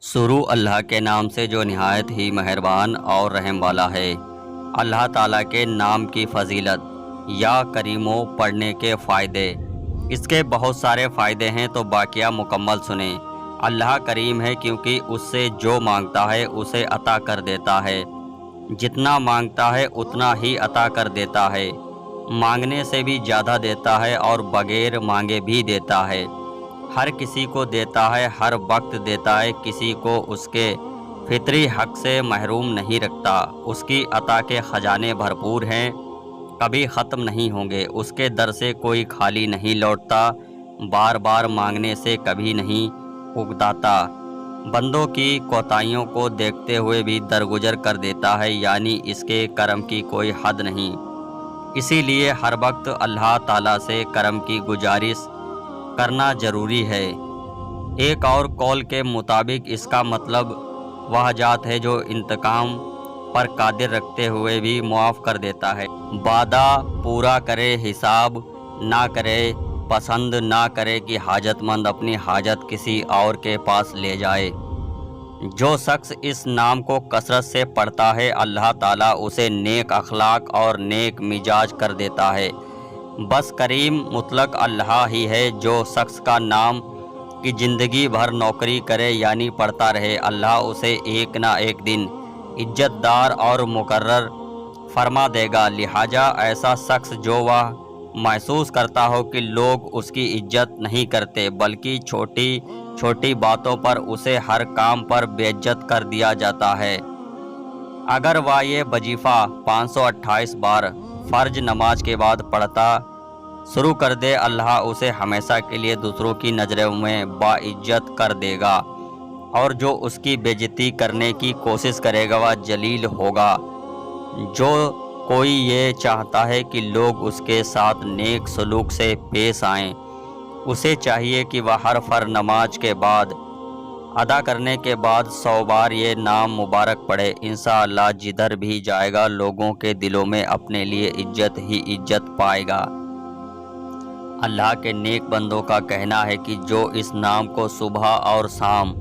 شروع اللہ کے نام سے جو نہایت ہی مہربان اور رحم والا ہے۔ اللہ تعالیٰ کے نام کی فضیلت یا کریموں پڑھنے کے فائدے۔ اس کے بہت سارے فائدے ہیں تو باقیہ مکمل سنیں۔ اللہ کریم ہے کیونکہ اس سے جو مانگتا ہے اسے عطا کر دیتا ہے۔ جتنا مانگتا ہے اتنا ہی عطا کر دیتا ہے۔ مانگنے سے بھی زیادہ دیتا ہے اور بغیر مانگے بھی دیتا ہے۔ ہر کسی کو دیتا ہے، ہر وقت دیتا ہے، کسی کو اس کے فطری حق سے محروم نہیں رکھتا۔ اس کی عطا کے خزانے بھرپور ہیں، کبھی ختم نہیں ہوں گے۔ اس کے در سے کوئی خالی نہیں لوٹتا، بار بار مانگنے سے کبھی نہیں اکتاتا۔ بندوں کی کوتاہیوں کو دیکھتے ہوئے بھی درگزر کر دیتا ہے، یعنی اس کے کرم کی کوئی حد نہیں۔ اسی لیے ہر وقت اللہ تعالیٰ سے کرم کی گزارش کرنا ضروری ہے۔ ایک اور قول کے مطابق اس کا مطلب وہ ذات ہے جو انتقام پر قادر رکھتے ہوئے بھی معاف کر دیتا ہے۔ وعدہ پورا کرے، حساب نہ کرے، پسند نہ کرے کہ حاجت مند اپنی حاجت کسی اور کے پاس لے جائے۔ جو شخص اس نام کو کثرت سے پڑھتا ہے اللہ تعالیٰ اسے نیک اخلاق اور نیک مزاج کر دیتا ہے۔ بس کریم مطلق اللہ ہی ہے۔ جو شخص کا نام کی زندگی بھر نوکری کرے یعنی پڑھتا رہے، اللہ اسے ایک نہ ایک دن عزت دار اور مقرر فرما دے گا۔ لہٰذا ایسا شخص جو وہ محسوس کرتا ہو کہ لوگ اس کی عزت نہیں کرتے بلکہ چھوٹی چھوٹی باتوں پر اسے ہر کام پر بے عزت کر دیا جاتا ہے، اگر وہ یہ وظیفہ 528 بار فرض نماز کے بعد پڑھتا شروع کر دے، اللہ اسے ہمیشہ کے لیے دوسروں کی نظروں میں باعزت کر دے گا، اور جو اس کی بے عزتی کرنے کی کوشش کرے گا وہ ذلیل ہوگا۔ جو کوئی یہ چاہتا ہے کہ لوگ اس کے ساتھ نیک سلوک سے پیش آئیں، اسے چاہیے کہ وہ ہر فرض نماز کے بعد ادا کرنے کے بعد 100 بار یہ نام مبارک پڑھے۔ انشاءاللہ جدھر بھی جائے گا لوگوں کے دلوں میں اپنے لیے عزت ہی عزت پائے گا۔ اللہ کے نیک بندوں کا کہنا ہے کہ جو اس نام کو صبح اور شام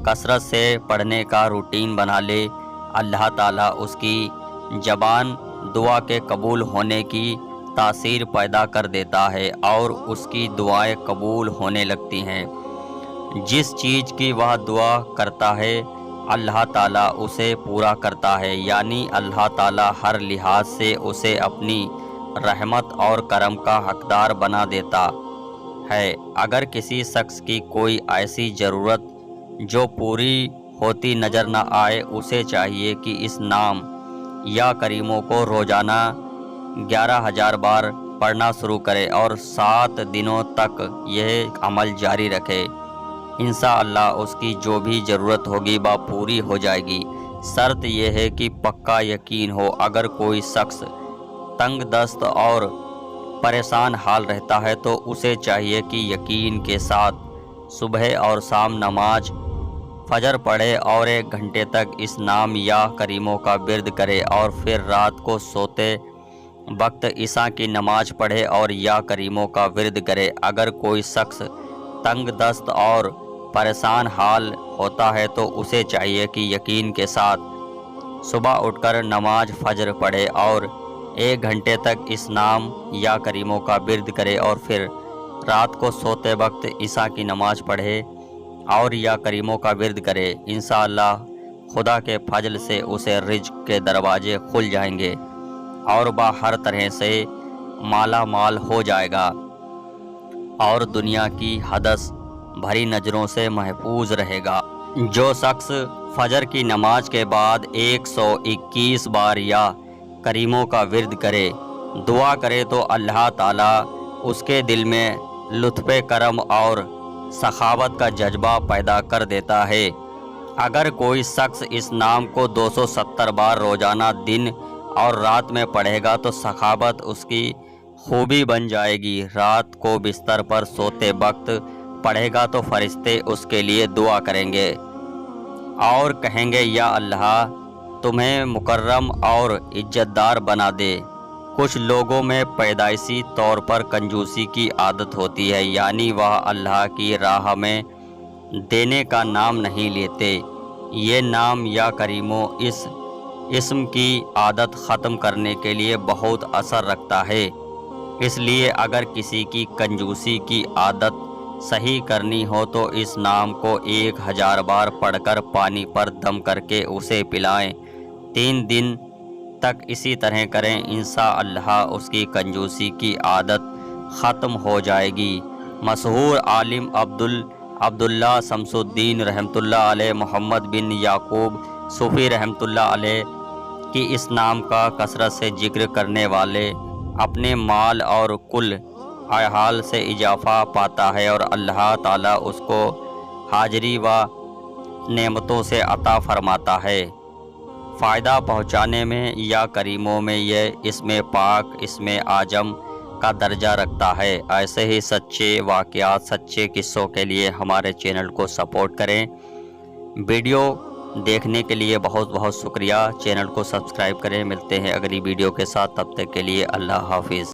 کثرت سے پڑھنے کا روٹین بنا لے، اللہ تعالیٰ اس کی زبان دعا کے قبول ہونے کی تاثیر پیدا کر دیتا ہے اور اس کی دعائیں قبول ہونے لگتی ہیں۔ جس چیز کی وہ دعا کرتا ہے اللہ تعالیٰ اسے پورا کرتا ہے، یعنی اللہ تعالیٰ ہر لحاظ سے اسے اپنی رحمت اور کرم کا حقدار بنا دیتا ہے۔ اگر کسی شخص کی کوئی ایسی ضرورت جو پوری ہوتی نظر نہ آئے، اسے چاہیے کہ اس نام یا کریموں کو روزانہ 11,000 بار پڑھنا شروع کرے اور 7 دنوں تک یہ عمل جاری رکھے۔ انشاءاللہ اس کی جو بھی ضرورت ہوگی وہ پوری ہو جائے گی۔ شرط یہ ہے کہ پکا یقین ہو۔ اگر کوئی شخص تنگ دست اور پریشان حال رہتا ہے تو اسے چاہیے کہ یقین کے ساتھ صبح اور شام نماز فجر پڑھے اور 1 گھنٹے تک اس نام یا کریموں کا ورد کرے، اور پھر رات کو سوتے وقت عشاء کی نماز پڑھے اور یا کریموں کا ورد کرے۔ اگر کوئی شخص تنگ دست اور پریشان حال ہوتا ہے تو اسے چاہیے کہ یقین کے ساتھ صبح اٹھ کر نماز فجر پڑھے اور 1 گھنٹے تک اس نام یا کریموں کا ورد کرے، اور پھر رات کو سوتے وقت عشاء کی نماز پڑھے اور یا کریموں کا ورد کرے۔ انشاءاللہ خدا کے فضل سے اسے رزق کے دروازے کھل جائیں گے اور وہ ہر طرح سے مالا مال ہو جائے گا اور دنیا کی حدث بھری نظروں سے محفوظ رہے گا۔ جو شخص فجر کی نماز کے بعد 121 بار یا کریموں کا ورد کرے، دعا کرے تو اللہ تعالیٰ اس کے دل میں لطف کرم اور سخاوت کا جذبہ پیدا کر دیتا ہے۔ اگر کوئی شخص اس نام کو 270 بار روزانہ دن اور رات میں پڑھے گا تو سخاوت اس کی خوبی بن جائے گی۔ رات کو بستر پر سوتے وقت پڑھے گا تو فرشتے اس کے لیے دعا کریں گے اور کہیں گے یا اللہ تمہیں مکرم اور عزت دار بنا دے۔ کچھ لوگوں میں پیدائشی طور پر کنجوسی کی عادت ہوتی ہے، یعنی وہ اللہ کی راہ میں دینے کا نام نہیں لیتے۔ یہ نام یا کریمو اس اسم کی عادت ختم کرنے کے لیے بہت اثر رکھتا ہے۔ اس لیے اگر کسی کی کنجوسی کی عادت صحیح کرنی ہو تو اس نام کو 1000 بار پڑھ کر پانی پر دم کر کے اسے پلائیں۔ 3 دن تک اسی طرح کریں، انشاءاللہ اس کی کنجوسی کی عادت ختم ہو جائے گی۔ مشہور عالم عبداللہ شمس الدین رحمۃ اللہ علیہ محمد بن یعقوب صوفی رحمۃ اللہ علیہ کی اس نام کا کثرت سے ذکر کرنے والے اپنے مال اور کل احوال سے اضافہ پاتا ہے اور اللہ تعالیٰ اس کو حاضری و نعمتوں سے عطا فرماتا ہے۔ فائدہ پہنچانے میں یا کریموں میں یہ اسم پاک اسم اعظم کا درجہ رکھتا ہے۔ ایسے ہی سچے واقعات، سچے قصوں کے لیے ہمارے چینل کو سپورٹ کریں۔ ویڈیو دیکھنے کے لیے بہت بہت شکریہ۔ چینل کو سبسکرائب کریں۔ ملتے ہیں اگلی ویڈیو کے ساتھ، تب تک کے لیے اللہ حافظ۔